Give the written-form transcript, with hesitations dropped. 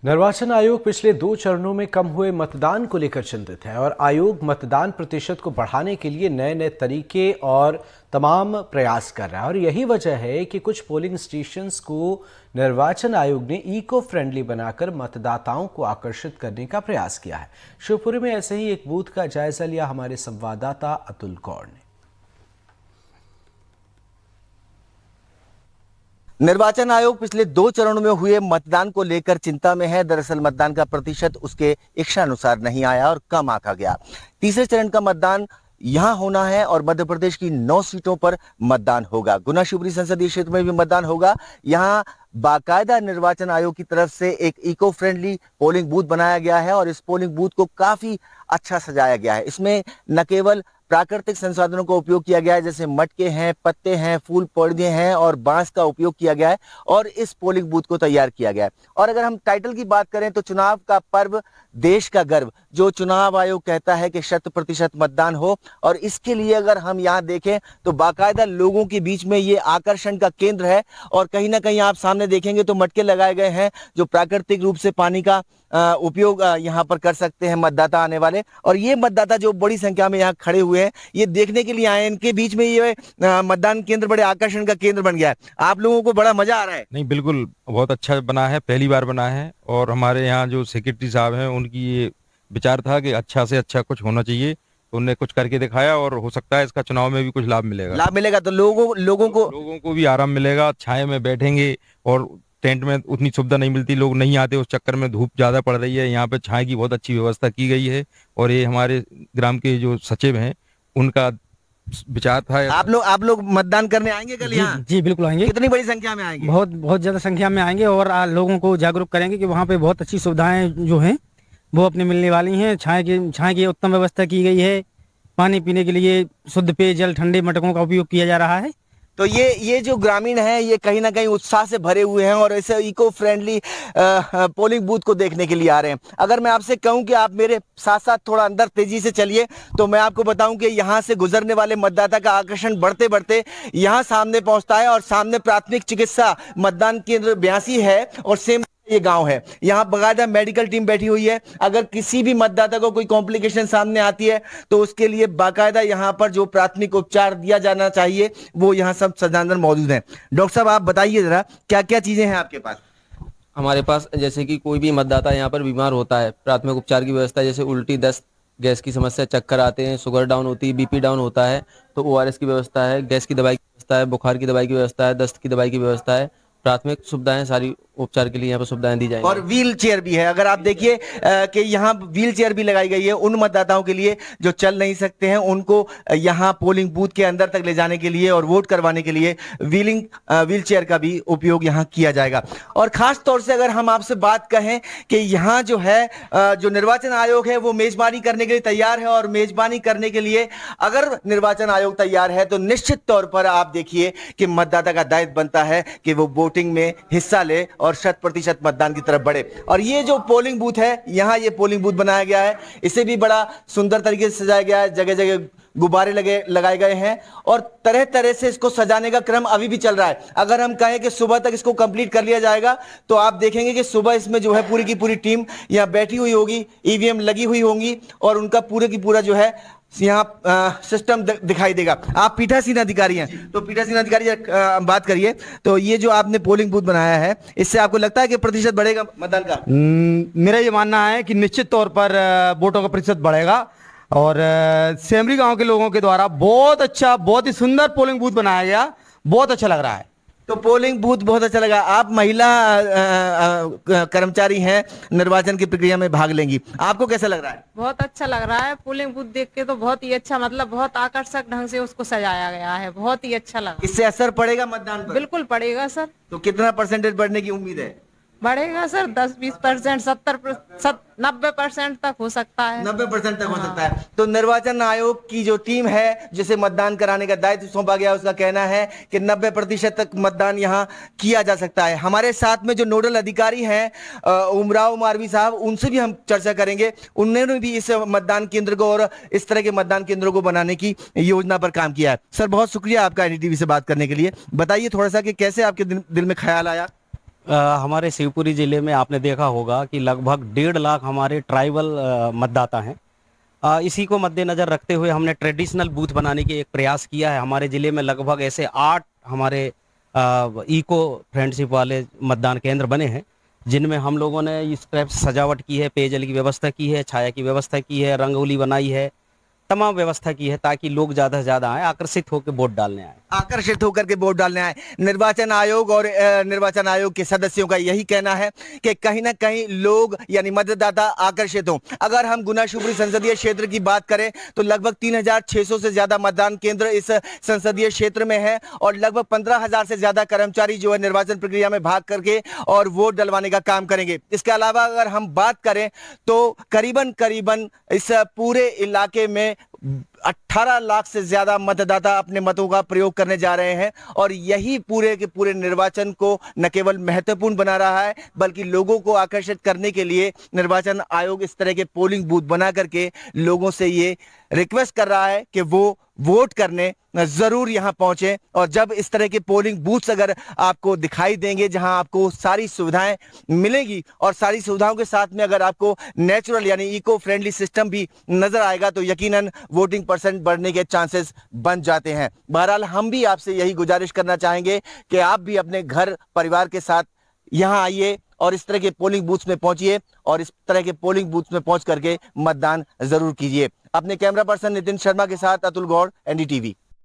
निर्वाचन आयोग पिछले 2 चरणों में कम हुए मतदान को लेकर चिंतित है और आयोग मतदान प्रतिशत को बढ़ाने के लिए नए नए तरीके और तमाम प्रयास कर रहा है। और यही वजह है कि कुछ पोलिंग स्टेशंस को निर्वाचन आयोग ने इको फ्रेंडली बनाकर मतदाताओं को आकर्षित करने का प्रयास किया है। शिवपुरी में ऐसे ही एक बूथ का जायजा लिया हमारे संवाददाता अतुल कौर ने। निर्वाचन आयोग पिछले 2 चरणों में हुए मतदान को लेकर चिंता में है। दरअसल मतदान का प्रतिशत उसके इच्छानुसार नहीं आया और कम आंका गया। तीसरे चरण का मतदान यहां होना है और मध्य प्रदेश की 9 सीटों पर मतदान होगा। गुना शिवपुरी संसदीय क्षेत्र में भी मतदान होगा। यहां बाकायदा निर्वाचन आयोग की तरफ से एक इको फ्रेंडली पोलिंग बूथ बनाया गया है और इस पोलिंग बूथ को काफी अच्छा सजाया गया है। इसमें न केवल प्राकृतिक संसाधनों का उपयोग किया गया है, जैसे मटके हैं, पत्ते हैं, फूल पौधे हैं और बांस का उपयोग किया गया है और इस पोलिंग बूथ को तैयार किया गया है। और अगर हम टाइटल की बात करें तो चुनाव का पर्व देश का गर्व, जो चुनाव आयोग कहता है कि 100% मतदान हो, और इसके लिए अगर हम यहाँ देखें तो बाकायदा लोगों के बीच में ये आकर्षण का केंद्र है। और कहीं ना कहीं आप सामने देखेंगे तो मटके लगाए गए हैं जो प्राकृतिक रूप से पानी का उपयोग यहाँ पर कर सकते हैं मतदाता आने वाले। और ये मतदाता जो बड़ी संख्या में यहाँ खड़े हुए हैं ये देखने के लिए आए हैं। इनके बीच में ये मतदान केंद्र बड़े आकर्षण का केंद्र बन गया है। आप लोगों को बड़ा मजा आ रहा है? नहीं, बिल्कुल बहुत अच्छा बना है, पहली बार बना है। और हमारे यहाँ जो सेक्रेटरी साहब हैं उनकी ये विचार था कि अच्छा से अच्छा कुछ होना चाहिए, तो उन्होंने कुछ करके दिखाया और हो सकता है इसका चुनाव में भी कुछ लाभ मिलेगा। तो लोगों को भी आराम मिलेगा, छाए में बैठेंगे। और टेंट में उतनी सुविधा नहीं मिलती, लोग नहीं आते उस चक्कर में, धूप ज्यादा पड़ रही है। यहाँ पे छाए की बहुत अच्छी व्यवस्था की गई है और ये हमारे ग्राम के जो सचिव हैं उनका विचार था। आप लोग मतदान करने आएंगे कल यहाँ? जी बिल्कुल आएंगे। कितनी बड़ी संख्या में आएंगे? बहुत ज्यादा संख्या में आएंगे और लोगों को जागरूक करेंगे कि वहाँ पे बहुत अच्छी सुविधाएं जो हैं वो अपने मिलने वाली हैं। छाए की उत्तम व्यवस्था की गई है। पानी पीने के लिए शुद्ध पेयजल, ठंडे मटकों का उपयोग किया जा रहा है। तो ये जो ग्रामीण है ये कहीं ना कहीं उत्साह से भरे हुए हैं और ऐसे इको फ्रेंडली पोलिंग बूथ को देखने के लिए आ रहे हैं। अगर मैं आपसे कहूं कि आप मेरे साथ साथ थोड़ा अंदर तेजी से चलिए तो मैं आपको बताऊं कि यहां से गुजरने वाले मतदाता का आकर्षण बढ़ते बढ़ते यहां सामने पहुंचता है। और सामने प्राथमिक चिकित्सा मतदान केंद्र 82 है और सेम ये गांव है। यहाँ बाकायदा मेडिकल टीम बैठी हुई है। अगर किसी भी मतदाता को कोई कॉम्प्लिकेशन सामने आती है तो उसके लिए बाकायदा यहाँ पर जो प्राथमिक उपचार दिया जाना चाहिए वो यहाँ सब संसाधन मौजूद हैं। डॉक्टर साहब आप बताइए जरा क्या क्या चीजें हैं आपके पास? हमारे पास जैसे कि कोई भी मतदाता यहाँ पर बीमार होता है, प्राथमिक उपचार की व्यवस्था, जैसे उल्टी, दस्त, गैस की समस्या, चक्कर आते हैं, शुगर डाउन होती है, बीपी डाउन होता है तो ORS की व्यवस्था है, गैस की दवाई की व्यवस्था है, बुखार की दवाई की व्यवस्था है, दस्त की दवाई की व्यवस्था है। प्राथमिक सुविधाएं सारी उपचार के लिए यहाँ पर सुविधाएं दी जाएंगी। और व्हील चेयर भी है। अगर आप देखिए कि यहाँ व्हील चेयर भी लगाई गई है उन मतदाताओं के लिए जो चल नहीं सकते हैं, उनको यहाँ पोलिंग बूथ के अंदर तक ले जाने के लिए और वोट करवाने के लिए व्हील चेयर का भी उपयोग यहाँ किया जाएगा। और खास तौर से अगर हम आपसे बात कहें कि यहाँ जो है जो निर्वाचन आयोग है वो मेजबानी करने के लिए तैयार है। और मेजबानी करने के लिए अगर निर्वाचन आयोग तैयार है तो निश्चित तौर पर आप देखिए कि मतदाता का दायित्व बनता है कि वो वोटिंग में हिस्सा ले और 100% मतदान की तरफ बढ़े। और ये जो पोलिंग बूथ है, यहाँ ये पोलिंग बूथ बनाया गया है, इसे भी बड़ा सुंदर तरीके से सजाया गया है। जगह जगह गुब्बारे लगाए गए हैं और तरह तरह से इसको सजाने का क्रम अभी भी चल रहा है। अगर हम कहें कि सुबह तक इसको कंप्लीट कर लिया जाएगा तो आप देखेंगे कि सुबह इसमें जो है पूरी की पूरी टीम यहाँ बैठी हुई होगी, EVM लगी हुई होंगी और उनका पूरे की पूरा जो है यहाँ सिस्टम दिखाई देगा। आप पीठासीन अधिकारी हैं तो पीठासीन अधिकारी बात करिए। तो ये जो आपने पोलिंग बूथ बनाया है इससे आपको लगता है कि प्रतिशत बढ़ेगा मतदान का? मेरा ये मानना है कि निश्चित तौर पर वोटों का प्रतिशत बढ़ेगा। और सेमरी गांव के लोगों के द्वारा बहुत अच्छा, बहुत ही सुंदर पोलिंग बूथ बनाया गया, बहुत अच्छा लग रहा है। तो पोलिंग बूथ बहुत अच्छा लगा। आप महिला कर्मचारी हैं, निर्वाचन की प्रक्रिया में भाग लेंगी, आपको कैसा लग रहा है? बहुत अच्छा लग रहा है। पोलिंग बूथ देख के तो बहुत ही अच्छा, मतलब बहुत आकर्षक ढंग से उसको सजाया गया है, बहुत ही अच्छा लगा। इससे असर पड़ेगा मतदान पर? बिल्कुल पड़ेगा सर। तो कितना परसेंटेज बढ़ने की उम्मीद है? बढ़ेगा सर 10-20%, 90% तक हो सकता है। 90% तक हो सकता है। तो निर्वाचन आयोग की जो टीम है जिसे मतदान कराने का दायित्व सौंपा गया उसका कहना है कि 90% तक मतदान यहाँ किया जा सकता है। हमारे साथ में जो नोडल अधिकारी हैं उमराव मारवी साहब, उनसे भी हम चर्चा करेंगे। उन्होंने भी इस मतदान केंद्र को और इस तरह के मतदान केंद्रों को बनाने की योजना पर काम किया है। सर बहुत शुक्रिया आपका NDTV से बात करने के लिए। बताइए थोड़ा सा कि कैसे आपके दिल में ख्याल आया? हमारे शिवपुरी ज़िले में आपने देखा होगा कि लगभग 1.5 लाख हमारे ट्राइबल मतदाता हैं। इसी को मद्देनज़र रखते हुए हमने ट्रेडिशनल बूथ बनाने की एक प्रयास किया है। हमारे ज़िले में लगभग ऐसे 8 हमारे इको फ्रेंडशिप वाले मतदान केंद्र बने हैं, जिनमें हम लोगों ने इस टाइप से सजावट की है, पेयजल की व्यवस्था की है, छाया की व्यवस्था की है, रंगोली बनाई है, तमाम व्यवस्था की है ताकि लोग ज़्यादा से ज़्यादा आए, आकर्षित होकर वोट डालने आए। आकर्षित होकर के वोट डालने आए। निर्वाचन आयोग और निर्वाचन आयोग के सदस्यों का यही कहना है कि कहीं ना कहीं लोग यानी मतदाता आकर्षित हों। अगर हम गुना शिवपुरी संसदीय क्षेत्र की बात करें तो लगभग 3600 से ज्यादा मतदान केंद्र इस संसदीय क्षेत्र में है और लगभग 15,000 से ज्यादा कर्मचारी जो है निर्वाचन प्रक्रिया में भाग करके और वोट डलवाने का काम करेंगे। इसके अलावा अगर हम बात करें तो करीबन इस पूरे इलाके में 18 लाख से ज्यादा मतदाता अपने मतों का प्रयोग करने जा रहे हैं और यही पूरे के पूरे निर्वाचन को न केवल महत्वपूर्ण बना रहा है बल्कि लोगों को आकर्षित करने के लिए निर्वाचन आयोग इस तरह के पोलिंग बूथ बना करके लोगों से ये रिक्वेस्ट कर रहा है कि वो वोट करने जरूर यहां पहुंचे। और जब इस तरह के पोलिंग बूथ्स अगर आपको दिखाई देंगे जहां आपको सारी सुविधाएं मिलेगी और सारी सुविधाओं के साथ में अगर आपको नेचुरल यानी इको फ्रेंडली सिस्टम भी नजर आएगा तो यकीनन वोटिंग परसेंट बढ़ने के चांसेस बन जाते हैं। बहरहाल हम भी आपसे यही गुजारिश करना चाहेंगे कि आप भी अपने घर परिवार के साथ यहां आइए और इस तरह के पोलिंग बूथ्स में पहुंचिए और इस तरह के पोलिंग बूथ्स में पहुंच करके मतदान जरूर कीजिए। अपने कैमरा पर्सन नितिन शर्मा के साथ अतुल गौड़, एनडीटीवी।